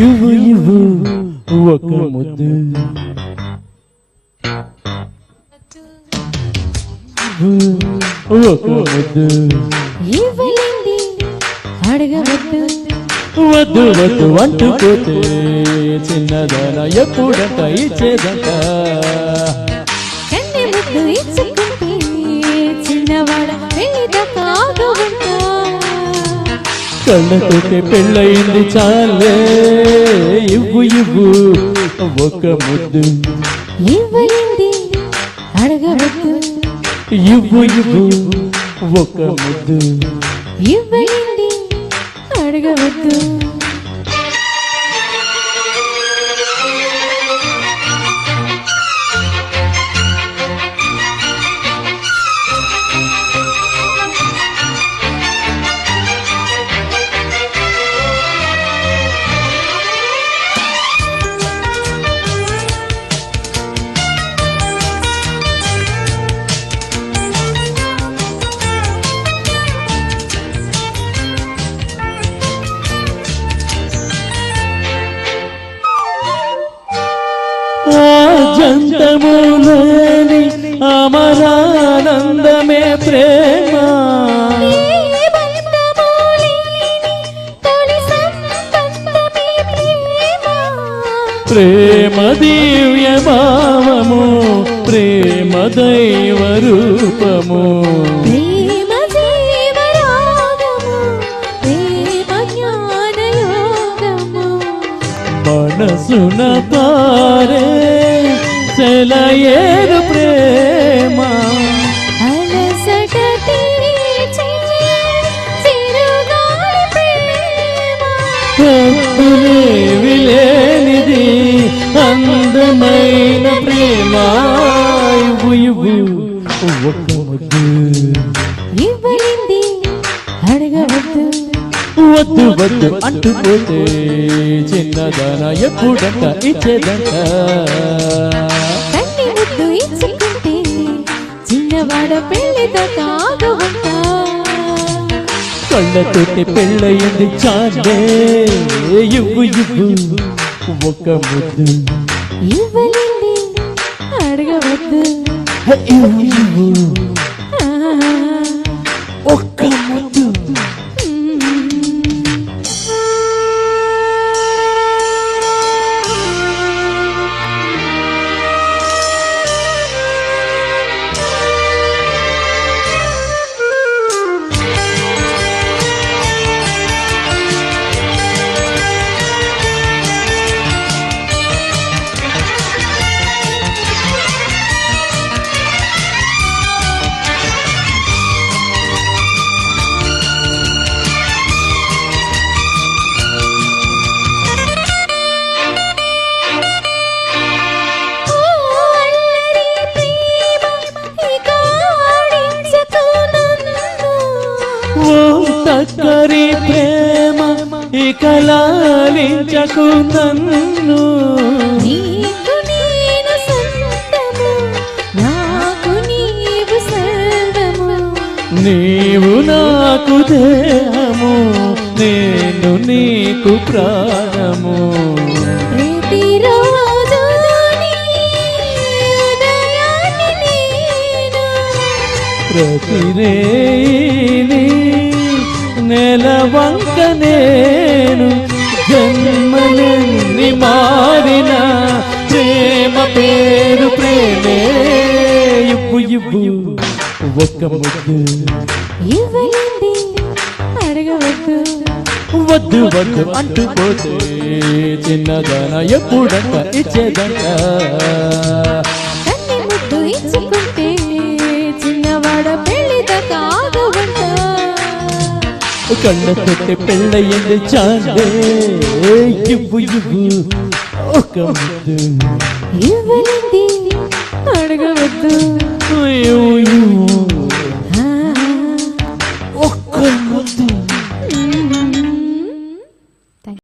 ఇవ్వు ఇవ్వు ఒక ముద్దు ఒక ముద్దు ఇవ్వలేంది అడగవద్దు వద్దు వద్దు అంటూ పోతే చిన్నదాన ఎప్పుడంట ఇచ్చేదంట కన్నె ముద్దు ఇచ్చుకుంటే చిన్నవాడ పెళ్ళిదాకా ఆగవంట కళ్ళతోటే పెళ్ళయింది చాలే ఇవ్వు ఇవ్వు ఒక ముద్దు ఇవ్వలేంది అడగవద్దు ఇవ్వు ఇవ్వు ఒక ముద్దు ఇవ్వలేంది అడగవద్దు జంతములేని అమరానందమే ప్రేమ ప్రేమ దివ్య భావము ప్రేమ దైవ రూపము ప్రేమ జీవరాగము ప్రేమ జ్ఞానయోగము మనసున తారే సెలయేరు ప్రేమ అలసట తీర్చే చిరుగాలి ప్రేమ కప్పులేవి లేనిది అందమైన ప్రేమ ఇవ్వు ఇవ్వు ఒక ముద్దు ఇవ్వలేంది అడగవద్దు వద్దు వద్దు అంటూ పోతే చిన్నదాన ఎప్పుడంట ఇచ్చేదంట కన్నె ముద్దు ఇచ్చుకుంటే చిన్నవాడ పెళ్ళిదాకా ఆగవంట కళ్ళతోటి పెళ్ళయింది చాలే ఇవ్వు ఇవ్వు ఒక ముద్దు ఇవ్వలేంది అడగవద్దు ఇవ్వు ఇవ్వు ఒక్క ముద్దు చక్కరి ప్రేమ ఇక లాలించకు నన్ను నీకు నేను సొంతము నాకు నీవు సర్వము నీవు నాకు దేహము నేను నీకు ప్రాణము ప్రతిరోజు నీ ఉదయాన్ని నేను ప్రతిరేని నెలవంక నేను జన్మలెన్ని మారిన ప్రేమ పేరు ప్రేమే ఇవ్వు ఇవ్వు ఒక్క ముద్దు ఇవ్వలేంది అడగవద్దు వద్దు వద్దు అంటూ పోతే చిన్నదాన ఎప్పుడంట ఇచ్చేదంట కన్నె ముద్దు ఇచ్చుకుంటే చిన్నవాడ పెళ్ళిదాకా ఆగవంట కళ్ళతోటి పెళ్ళయింది చాలే ఇవ్వు ఇవ్వు ఒక ముద్దు ఇవ్వలేంది అడగవద్దు